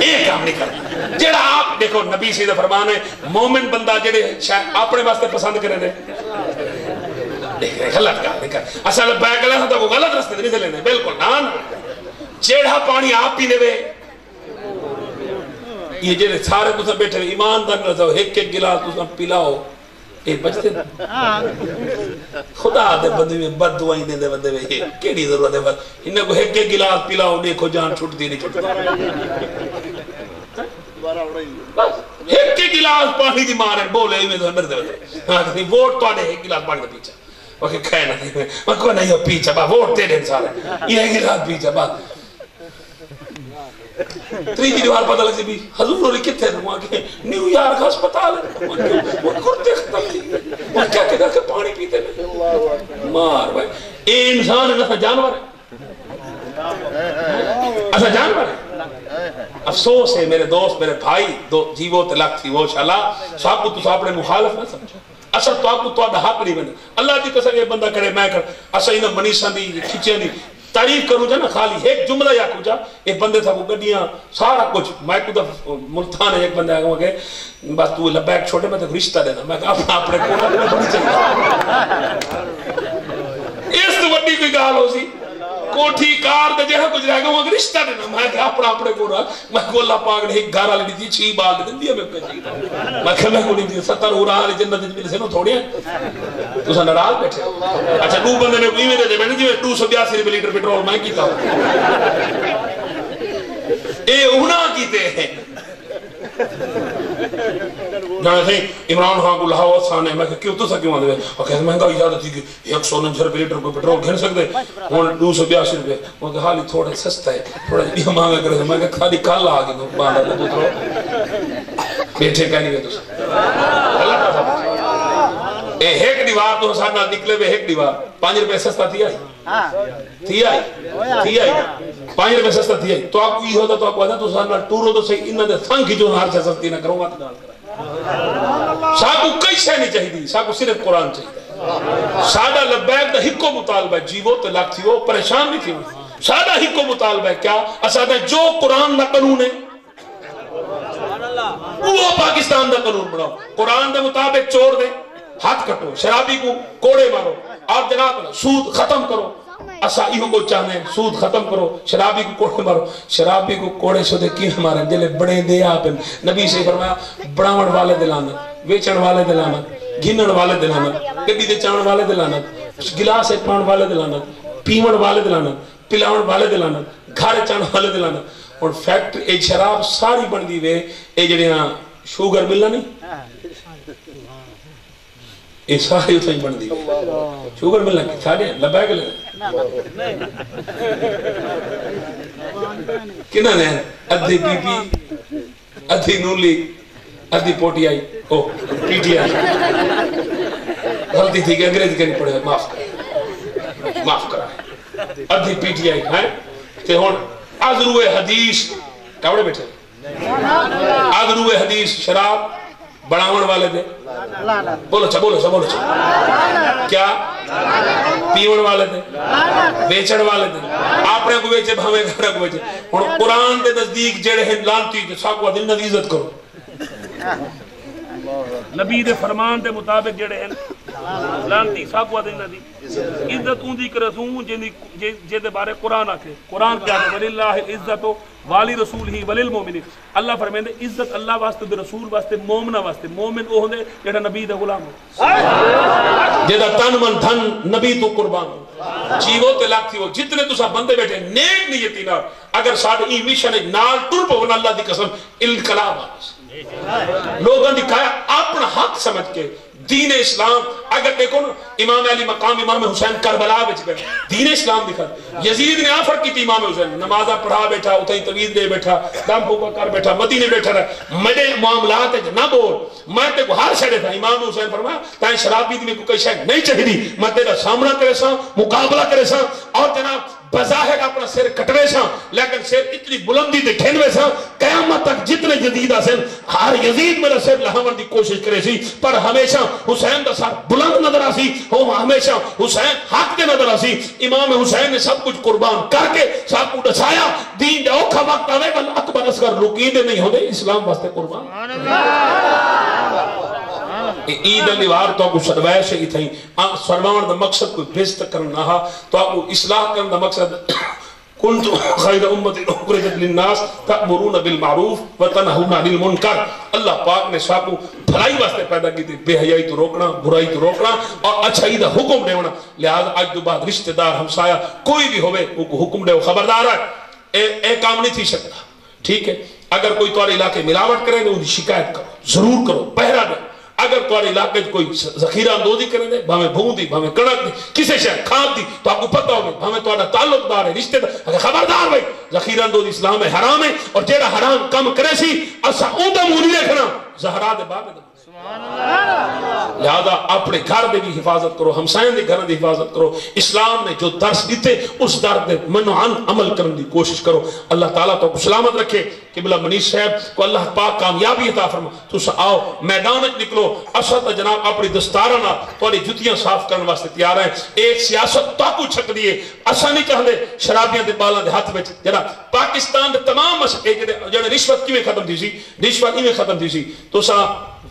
ایک کام نہیں کر جیڑا آپ دیکھو نبی سیدہ فرمان ہے مومن بندہ جیڑے اپنے واسطے پسند کرے دے غلط کام نہیں کر اصل بیک لے تو وہ غلط رستے نہیں سے لینے بالکل نا جیڑا پانی آپ پینے وے یہ جیڑے سارے تُسا بیٹھے ایماندار نہ تو ایک گلاس تُسا پلاؤ اے بچتے خدا دے بندے میں بد دعائیں دے بندے میں کیڑی ضرورت ہے بس انہیں کو ایک گلاس پلاؤ دیکھو جان چھوٹتی نہیں چھوٹتی ایک گلاس پانی دی مارے بولے میں تو اندر دے بندے ہاں کہ ووٹ تو آنے ایک گلاس پانی دا پیچھا وہ کہ کہنا نہیں میں کوئی نہیں ہو پیچھا با ووٹ دے دیں سارے یہ گلاس پیچھا با تریجی دیوار پتہ لگ سی بھی حضور اور کتے ہیں وہاں کے نیو یارک ہسپتال ہے وہ کرتے ختم تھی وہ کیا کہتا کہ پانی پیتے ہیں مار بھائی اے انسان ہے نہ جانور ہے ایسا جانور ہے افسوس ہے میرے دوست میرے بھائی دو جیوہ تلک تھی وہ شاءاللہ صاحب کو تو صاحب نے مخالف نہ سمجھا اصل تو آپ کو تو حق نہیں بنے اللہ دی قسم یہ بندہ کرے میں کر اصل انہاں منیساں دی کھچے دی تعریف کروں جا نا خالی ایک جملہ یا کچھ ایک بندے تھا وہ گڈیاں سارا کچھ میں کو ملتان ہے ایک بندہ آگا کہ بس تو لبیک چھوٹے میں تو رشتہ دینا میں کہا اپنے کو بڑی چاہیے اس تو بڑی کوئی گال ہو سی کوٹھی کار دے جہاں کچھ رہ گا وہ رشتہ دینا میں کہا اپنے کو رہا میں کو اللہ پاک نے ایک گھر آلی دی 6 بال دے دیا میں کہا چاہیے میں کہا میں کو نہیں دی 70 ہو رہا ہے جنت ملے سے نو تھوڑی ہیں تو سا نراز بیٹھے اچھا 2 بندے میں کوئی میں دے میں نے 282 روپے لیٹر پیٹرول میں کیتا ہوں اے اونا کیتے ہیں جانے تھے عمران خان کو لہا وقت سانے میں کیوں تو سا کیوں آنے اور کہتے مہنگا اجازت تھی کہ 149 روپے لیٹر کوئی پیٹرول گھن سکتے اور 282 روپے وہ کہ حالی تھوڑے سستا ہے تھوڑا جبیہ مانگا کرے میں کہ خالی کال آگے تو باندھا تو دوترو بیٹھے کہنی گئے تو سا اللہ کا تھا ایک دیوار تو حسان نال نکلے ہوئے ایک دیوار 5 روپے سستا تھی آئی 5 روپے سستا تھی آئی تو آپ کو یہ ہوتا تو آپ کو آتا تو حسان نال ٹورو تو صحیح انہوں نے تھنک جو ہار سے سستی نہ کروں گا تو ڈال کرا ساکو کئی شے نہیں چاہی دی ساکو صرف قرآن چاہی سادہ لبیک دا ہکو مطالبہ جیوو تو لاکھ تھی وہ پریشان نہیں تھی سادہ ہکو مطالبہ ہے کیا اسادہ جو قرآن دا قانون ہے وہ پاکستان دا قانون بناؤ قرآن دا مطابق چور دے ہاتھ کٹو شرابی کو کوڑے مارو اور جناب سود ختم کرو اسائیوں کو چاہنے سود ختم کرو شرابی کو کوڑے مارو شرابی کو کوڑے سودے کیوں مارے جلے بڑے دے آپ نبی سے فرمایا بڑاون والے دلانا ویچن والے دلانا گھنن والے دلانا گڈی دے چاون والے دلانا گلاس ایک پاؤن والے دلانا پیون والے دلانا پلاون والے دلانا گھر چاون والے دلانا اور فیکٹری ایک شراب ساری بن دی وے اے جڑیاں شوگر ملنا نہیں یہ ساری اتھائی بن دی شوگر ملنا کی تھا دیا لبائے کے لئے کنہ نے ادھی پی پی ادھی نولی ادھی پوٹی آئی او پی ٹی آئی غلطی تھی کہ انگریز کے نہیں پڑھے معاف کرا ادھی پی ٹی آئی ہیں کہ ہون آذروے حدیث کاوڑے بیٹھے آذروے حدیث شراب بڑاون والے دے بولو چھا کیا پیون والے دے بیچن والے دے آپ نے کو بیچے بھامے گھر کو بیچے اور قرآن دے نزدیک جڑے ہیں لانتی دے ساکوا دل نہ عزت کرو نبی دے فرمان دے مطابق جڑے ہیں لانتی ساکوا دل نہ دی عزت ان دی کرسوں جے دے بارے قرآن آکھے قرآن کیا ہے وَلِلَّهِ عزتو والی رسول ہی وَلِلْمُؤْمِنِ اللہ فرمائیں دے عزت اللہ واسطے دے رسول واسطے مومنہ واسطے مومن وہ ہوندے جڑا نبی دے غلام ہو جیدہ تن من دھن نبی تو قربان ہو جیوو تے لاکھ تھی وہ جتنے تو سا بندے بیٹھے نیک نیتی نہ اگر ساڑھ ای مشن نال ٹر پہ ون اللہ دی قسم انقلاب آس لوگوں دی کہا اپنا حق سمجھ کے دین اسلام اگر دیکھو نا امام علی مقام امام حسین کربلا بچ گئے دین اسلام دکھا یزید نے آفر کی تھی امام حسین نمازہ پڑھا بیٹھا اتھائی طویل دے بیٹھا دم پھوکا کر بیٹھا مدینے بیٹھا رہا مجھے معاملات ہے نہ بول میں تے کو ہر شہر تھا امام حسین فرمایا تائیں شرابی دی میں کوئی شہر نہیں چاہی دی میں تیرا سامنا کرے سا مقابلہ کرے سا اور جناب بظاہر اپنا سر کٹوے سا لیکن سر اتنی بلندی دے کھینوے سا قیامت تک جتنے یزید آسن ہر یزید میرا سر لہاور دی کوشش کرے سی پر ہمیشہ حسین دا سر بلند نظر آسی وہ ہمیشہ حسین حق دے نظر آسی امام حسین نے سب کچھ قربان کر کے سب کو ڈسایا دین دے اوکھا وقت آوے بل اکبر اصغر رکیدے نہیں ہوندے اسلام واسطے قربان عید الوار تو آپ کو سروائے سے ہی تھیں سروان دا مقصد کوئی بہست کرنا ہے تو آپ کو اصلاح کرنا مقصد کنتو خیر امت اخرجت للناس تأمرون بالمعروف وتنہون عن المنکر اللہ پاک نے سب کو بھلائی واسطے پیدا کی تھی بے حیائی تو روکنا برائی تو روکنا اور اچھائی دا حکم دیونا لہذا آج دو بعد رشتہ دار ہمسایہ کوئی بھی ہوئے وہ کو حکم دے خبردار ہے اے کام نہیں تھی سکتا ٹھیک ہے اگر کوئی توارے علاقے ملاوٹ کرے تو شکایت کرو ضرور کرو پہرا دے اگر توارے علاقے کوئی ذخیرہ اندوزی کریں دے بھامے بھون دی بھامے کڑک دی کسے شہر کھاد دی تو آپ کو پتہ ہوگا بھامے توارا تعلق دار ہے رشتہ دار اگر خبردار بھائی ذخیرہ اندوزی اسلام ہے حرام ہے اور جیڑا حرام کم کرے سی اسا اون دا مونی دیکھنا زہرا دے بابے دا لہذا اپنے گھر دے بھی حفاظت کرو، ہمسائیں دے گھر دی حفاظت کرو، اسلام نے جو درس دیتے اس درس دے منعن عمل کرنے دی کوشش کرو۔ اللہ تعالیٰ تو سلامت رکھے۔ قبلہ منیش صاحب کو اللہ پاک کامیابی عطا فرما۔ تس آؤ میدان نکلو، اسا تا جناب اپنی دستاراں نال تہاڈی جُتیاں صاف کرنے واسطے تیار ہیں۔ ایک سیاست تاکو چھک دیے، اسا نہیں چاہتے شرابیاں دے بالاں دے ہاتھ وچ جناب پاکستان دے تمام مسئلے جڑے رشوت کیویں ختم تھی سی، رشوت ایویں ختم تھی سی، تساں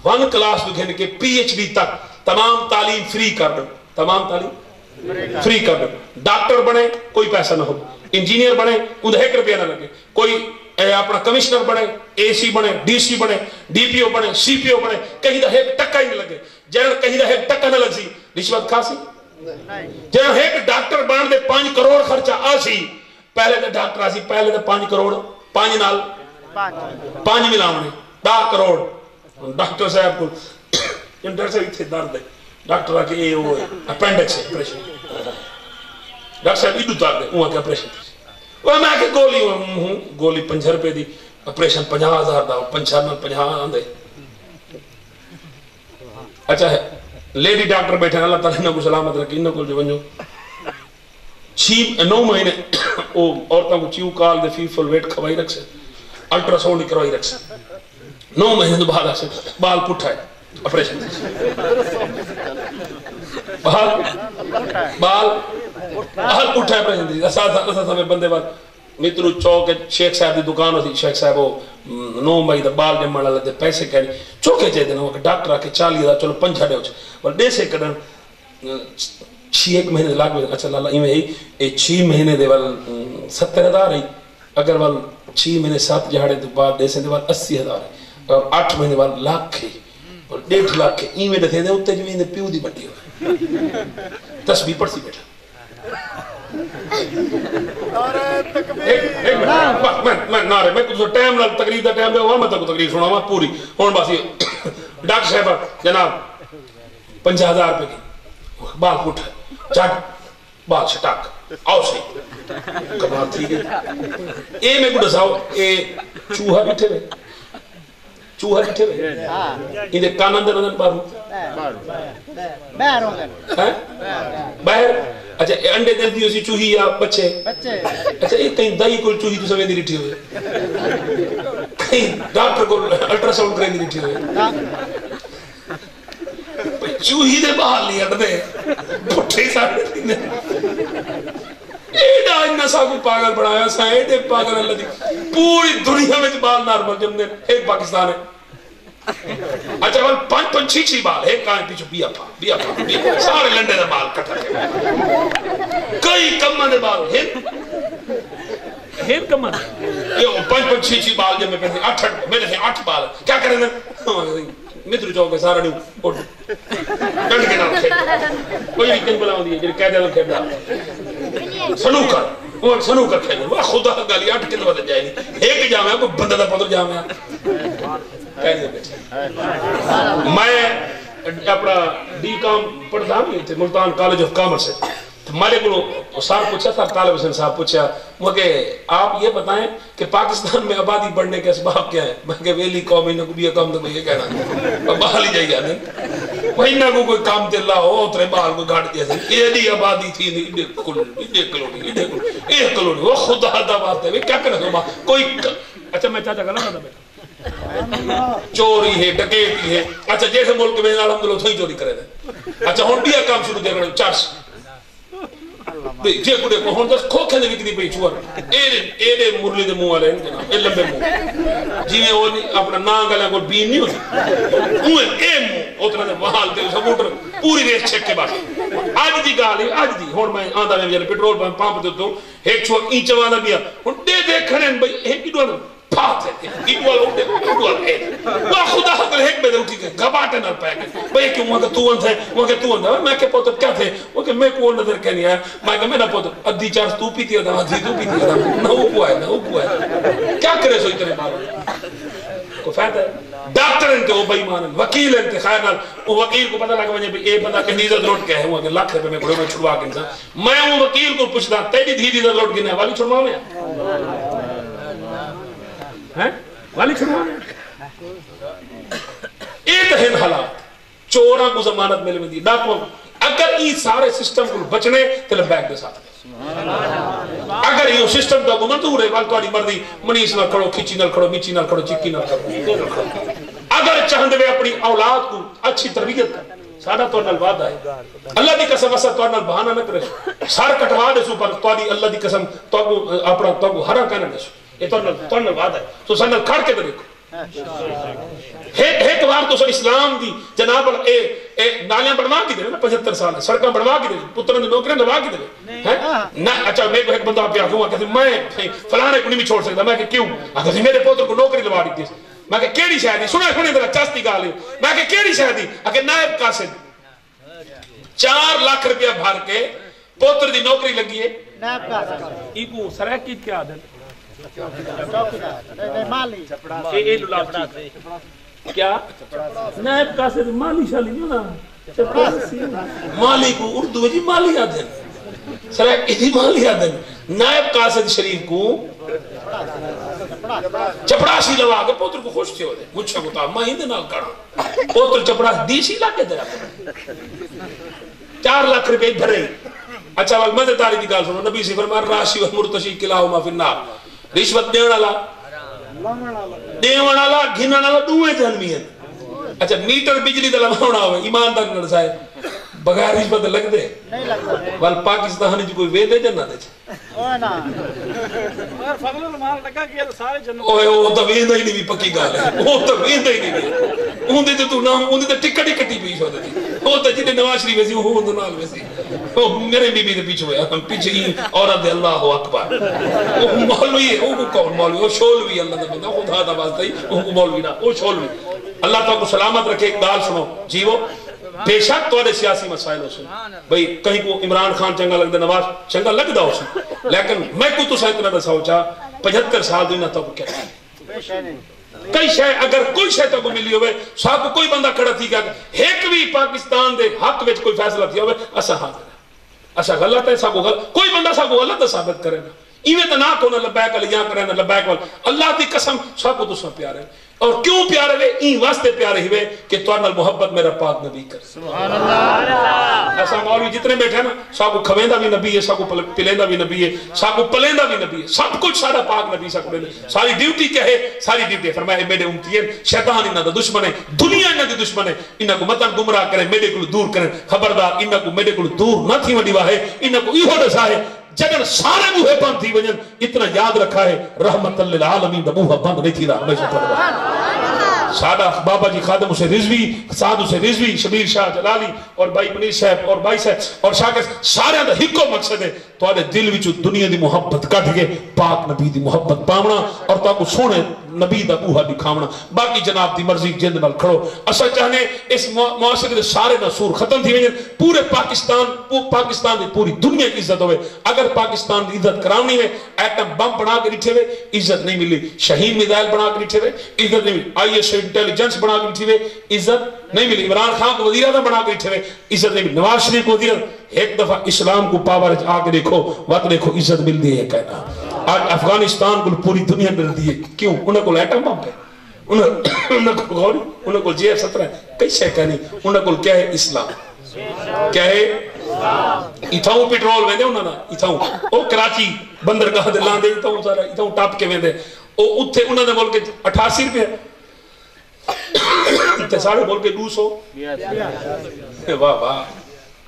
1 کلاس تو گھن کے PhD تک تمام تعلیم فری کر دو، تمام تعلیم فری کر دو۔ ڈاکٹر بنے کوئی پیسہ نہ ہو، انجینئر بنے اندھ 1 روپیہ نہ لگے، کوئی اپنا کمشنر بنے، AC بنے، DC بنے، DPO بنے، CPO بنے، کہیں دا 1 ٹکا ہی نہ لگے۔ جنہاں کہیں دا 1 ٹکا نہ لگ سی رشوت کھا سی؟ جنہاں 1 ڈاکٹر بن دے 5 کروڑ خرچہ آ سی، پہلے دے ڈاکٹر آسی پہلے دے 5 کروڑ 5 نال 5 ملاونے 10 کروڑ۔ ڈاکٹر صاحب کو ڈاکٹر صاحب اتنے درد ہے، ڈاکٹر آ کے وہ اپینڈکس ہے آپریشن، ڈاکٹر صاحب ایڈو درد ہے وہاں کے آپریشن وہ میں کہ گولی 5 روپے دی آپریشن 50,000 دا 50 آندے۔ اچھا ہے لیڈی ڈاکٹر بیٹھے ہیں، اللہ تعالیٰ انہوں کو سلامت رکھی، انہوں کو جو بنجو 9 مہینے وہ عورتوں کو چیو کال دے فیفل ویٹ کھوائی رکھ سے، الٹرا ساؤنڈ کروائی رکھ سے، 9 مہینے تو بعد آسے بال پٹھا ہے آپریشن بال پٹھا ہے آپریشن دی۔ اساں سمیں بندے بعد مترو چوک شیخ صاحب دی دکان ہوتی، شیخ صاحب وہ 9 مہینے بال جمع لگے دے پیسے کہنی چوکے چاہتے دینا وہ ڈاکٹر آ کے 40,000 چلو 5 ڈے ہو چھے اور دے سے کڑن 6 مہینے لاگ میں اچھا اللہ ایویں ہی 6 مہینے دے وال 70,000 ہے، اگر وال 6 مہینے 7 جہاڑے تو بعد دے سے دے وال 80,000 ہے، اور 8 مہینے بعد لاکھ ہے اور 1.5 لاکھ ہے۔ ایویں دے دے اتے جو میں پیو دی بٹی ہو تسبیح پڑھ سی بیٹھا۔ میں نعرے میں کچھ ٹائم لگ تقریر دا ٹائم دے ہوا میں تک تقریر سنا ہوا پوری ہون باسی ڈاکٹر صاحب جناب 50,000 روپے کی بال پٹھا چٹ بال چھٹاک آؤ سی کمال ٹھیک ہے۔ اے میں کو دساؤ اے چوہا بیٹھے ہوئے، چوہا بیٹھے ہوئے ان دے کانن دے نظر بارو باہر اچھا انڈے دے دی اسی چوہی یا بچے، اچھا یہ کہیں دائی کو چوہی تو سمیں دی رٹھی ہوئے، کہیں ڈاکٹر کو الٹرا ساؤنڈ کریں دی رٹھی ہوئے، چوہی دے بال نہیں اٹھ دے پٹھے ساڑھے دینے ایڈا انہا سا کو پاگل بڑھایا سا ایڈے پاگل اللہ دی پوری دنیا میں بال نارمل جم دے ایک پاکستان ہے۔ اچھا وال 5-6 بال ایک کائیں پیچھو بیا پا سارے لنڈے دے بال کٹھا کے کئی کمہ دے بال ہین کمہ دے 5-6 بال جب میں کہتے ہیں میرے سے 8 بال کیا کریں دیں متر چوکے سارا نہیں اٹھ ڈنڈ کے نام کھیل کوئی بھی کن بلاؤں دیئے جنہیں قیدے میں کھیل دا سنوکر وہ سنوکر کھیل وہ خدا گالی 8 کن بدل جائے نہیں ایک جامعہ کوئی بندہ دا پتر جامعہ کہنے بیٹھے میں اپنا ڈی کام پڑھتا ہوں تھے ملتان کالج آف کامرس سے ہمارے کو سار پوچھا تھا طالب حسین صاحب پوچھا وہ کہ آپ یہ بتائیں کہ پاکستان میں آبادی بڑھنے کے اسباب کیا ہیں؟ میں کہ ویلی قوم انہوں کو بھی یہ کام تو یہ کہنا باہر ہی جائے گا وہ انہوں کو کوئی کام تے اللہ ہو اترے باہر کو گھاٹ دیا سے یہ دی آبادی تھی ایک کلونی وہ خدا دا بات ہے کیا کرنے دو کوئی اچھا میں چاچا کرنا تھا بیٹا چوری ہے ڈکیتی ہے اچھا جیسے ملک میں الحمدللہ تھوئی چوری کرے دے اچھا ہون بھی کام شروع دے رہے چارس جے کڑے کو ہون دس کھوکھے دے وکتی پئی چور ایڈے مرلی دے منہ والے اے لمبے منہ جی میں وہ اپنا نانگ والے کو بین نہیں ہوتی اے منہ اتنا دے وحال دے سبوٹر پوری ریس چھک کے بعد آج دی گالی آج دی ہون میں آندھا میں جانے پیٹرول پامپ دیتا ہوں ایک چھوڑ اینچ والا بیا ہون دے دیکھنے بھئی ایک ایڈو والا پھات ہے ایڈوال اٹھے ایڈوال ہے وہ خدا حقل ایک میں دے اٹھی گئے گھباٹے نہ پائے گئے بھئی کیوں وہاں کہ تو اندھ ہے وہاں کہ تو اندھ ہے میں کہ پوتر کیا تھے وہ کہ میں کو نظر کہنی آیا میں کہ میں نہ پوتر ادھی چارس تو پیتی ہے ادھی تو پیتی ہے نہ وہ پوا ہے نہ وہ پوا ہے کیا کرے سو اتنے مارو کو فائدہ ہے ڈاکٹر انتے وہ بائیمان ہیں وکیل انتے خیر نال وہ وکیل کو پتہ لگا مجھے اے بندہ کہ نیزت روٹ کیا ہے وہاں کہ لاکھ روپے میں کھڑے میں چھڑوا کے انسان میں وہ وکیل کو پوچھتا تیری دھی نیزت روٹ گنے والی چھڑوا میں والی چھڑوا میں ایک ذہن حالات چوراں کو ضمانت مل ویندی ڈاکو اگر یہ سارے سسٹم کو بچنے تے لبیک دے ساتھ اگر یہ سسٹم تو منظور ہے وال تہاڈی مرضی منیس نال کھڑو کھچی نال کھڑو میچی نال کھڑو چکی نال کھڑو اگر چاہندے وے اپنی اولاد کو اچھی تربیت کر ساڈا تو نال وعدہ ہے اللہ دی قسم اسا تو نال بہانہ نہ کرے سر کٹوا دے سو پر تہاڈی اللہ دی قسم تو اپنا تو ہرا کہنا دے سو یہ تو نال وعدہ ہے تو سن کھڑ کے دیکھو ایک بار تو اسلام دی جناب اے نالیاں بنوا کے دے نا 75 سال سڑکاں بنوا کے دے پتراں دی نوکریاں دوا کے دے ہیں نہ اچھا میں کو ایک بندہ پیا کہوں کہ میں فلانے کو نہیں چھوڑ سکتا میں کہ کیوں اگر میرے پوتر کو نوکری لوا دی میں کہ کیڑی شاید سنے ذرا چستی گل ہے میں کہ کیڑی شاید اگر نائب قاصد 4 لاکھ روپیہ بھر کے پوتر دی نوکری لگی ہے نائب قاصد ای کو سرائکی کیا دن مالی کیا نائب قاصد مالی شالی نہیں ہونا مالی کو اردو جی مالی آدھن سرائکی دی مالی آدھن نائب قاصد شریف کو چپڑاسی لوا کے پوتر کو خوش تھے ہو دے مجھے بتا میں ہی دینا کرا پوتر چپڑاس دیسی لاکے دے 4 لاکھ روپے بھرے اچھا وال مزیداری دی گل سنو نبی سے فرمایا راشی و مرتشی کلاہما فی النار رشوت دیون والا گھنن والا دوئے جہنمی ہیں اچھا میٹر بجلی دا لگاونا ہوئے ایماندار نرسائے بغیر رشوت لگ دے نہیں لگتا وال پاکستان جو کوئی وے دے جنہ دے اوہ نا مگر فضل المال لگا کہ سارے جنت اوہ وہ تو ویندہ ہی نہیں بھی پکی گال ہے وہ تو ویندہ ہی نہیں بھی اوندے تو نام اوندے تو ٹکٹ ہی کٹی پیش ہوتے تھی وہ تو جنہیں نواز شریف ویسی وہ اوندے نال ویسی وہ میرے بی بی دے پیچھے ہوئے ہم پیچھے ہی عورت اللہ اکبر وہ مولوی ہے وہ کون مولوی وہ شولوی اللہ دا بندہ خدا دا واسطہ ہی وہ مولوی نا وہ شولوی اللہ تعالیٰ کو سلامت رکھے ایک دال سنو جیو بے شک توڑے سیاسی مسائل ہو سن بھئی کہیں کو عمران خان چنگا لگ دے نواز چنگا لگ دا ہو سن لیکن میں کو تو سائے اتنا دسا ہو چاہ 75 سال دوئی نہ تو کیا کئی شے اگر کوئی شے تو کو ملی ہوئے صاحب کو کوئی بندہ کھڑا تھی کہ ایک بھی پاکستان دے حق وچ کوئی فیصلہ تھی ہوئے اسا حاضر ہے اسا غلط ہے صاحب کو غلط کوئی بندہ صاحب کو غلط ثابت کرے نا ایویں تو نہ کونا لبیک علیہ کرے نا لبیک وال اللہ دی قسم صاحب کو تو سا پیارے اور کیوں پیارے ہوئے این واسطے پیارے ہوئے کہ توارنا محبت میرا پاک نبی کر سبحان اللہ ایسا مولوی جتنے بیٹھے ہیں نا سب کو کھویندہ بھی نبی ہے سب کو پلیندہ بھی نبی ہے سب کو پلیندہ بھی نبی ہے سب کچھ سارا پاک نبی سب کو ساری ڈیوٹی کیا ہے ساری ڈیوٹی فرمائے میرے امتی ہے شیطان انہا دا دشمن ہے دنیا انہا دی دشمن ہے انہا کو مطن گمراہ کریں میرے کو دور کریں خبردار انہا کو میرے کو دور نہ تھی وڈی واہ ہے انہا کو ایہو دسا ہے جگن سارے موہے بند تھی وجن اتنا یاد رکھا ہے رحمت للعالمین دبوہ بند نہیں تھی رہا ہمیشہ پڑھ سادہ بابا جی خادم اسے رضوی سعد اسے رضوی شبیر شاہ جلالی اور بھائی منیر صاحب اور بھائی صاحب اور شاکر سارے دا ہکو مقصد ہے تو آدھے دل وچو دنیا دی محبت کٹ گئے پاک نبی دی محبت پامنا اور تو کو سونے نبی دا بوہا دکھاونا باقی جناب دی مرضی جند نال کھڑو اصل چاہنے اس معاشرے دے سارے نصور ختم تھی وجن پورے پاکستان دی پوری دنیا کی عزت ہوئے اگر پاکستان دی عزت کراؤنی ہے ایٹم بم بنا کے رٹھے ہوئے عزت نہیں ملی شہین میزائل بنا کے رٹھے ہوئے عزت نہیں ملی آئی ایس انٹیلیجنس بنا کے رٹھے ہوئے عزت نہیں ملی عمران خان کو وزیر اعظم بنا کے رٹھے ہوئے عزت نہیں ملی نواز شریف کو وزیر ایک دفعہ اسلام کو پاور آ کے دیکھو وقت دیکھو عزت مل دی ہے کہنا آج افغانستان کو پوری دنیا مل دی ہے کیوں انہوں کو ایٹم بم ہے انہوں کو غوری انہوں کو جیف 17 کئی شے کہنی انہوں کو کیا ہے اسلام کیا ہے اتھاؤں پیٹرول ویندے انہوں نے اتھاؤں او کراچی بندرگاہ دے لاندے اتھاؤں ٹاپ کے ویندے او اتھے انہوں نے بول کے 88 روپے تے ساڑھے بول کے 200 واہ واہ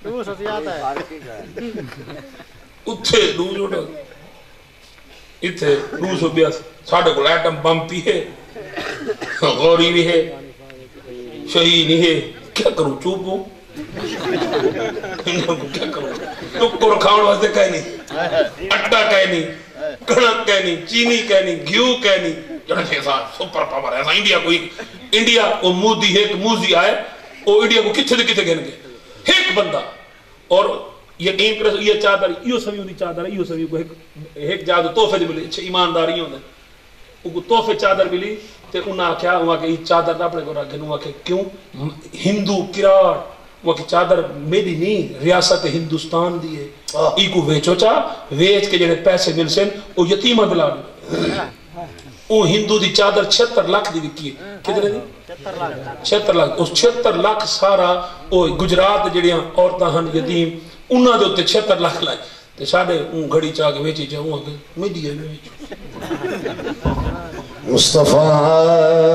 200 زیادہ ہے اتھے 200 اتھے 282 ساڑھے کو ایٹم بم پی ہے غوری بھی ہے شہید نہیں ہے کیا کروں چوپ ہوں کیا کروں ٹکر کھاؤن واسطے کہیں نہیں اٹا کہیں نہیں کڑک کہیں نہیں چینی کہیں نہیں گھیو کہیں نہیں جنہاں سے ایسا سپر پاور ہے ایسا انڈیا کوئی انڈیا وہ مودی ایک موزی آئے وہ انڈیا کو کتھے دے کتھے گھن گئے ایک بندہ اور یقین کرے یہ چادر یہ سبھی ہوندی چادر ہے یہ سبھی کو ایک جادو توفے دے ملے ایمانداری ہوندے ان کو توفے چادر ملی تے انہاں کیا ہوا کہ یہ چادر نہ پڑے کو رکھے ہوا کہ کیوں ہندو کراڑ وہ کہ چادر میری نہیں ریاست ہندوستان دی ہے ای کو ویچو چاہ ویچ کے جنہیں پیسے مل سن وہ یتیمہ دلا وہ ہندو دی چادر 76 لاکھ دی وکی ہے کتنے دی 76 لاکھ اس 76 لاکھ سارا وہ گجرات جڑیاں عورتاں ہن یتیم انہاں دے اوتے 76 لاکھ لائے تے ساڈے اون گھڑی چا کے ویچی جاؤں میڈیا وچ مصطفیٰ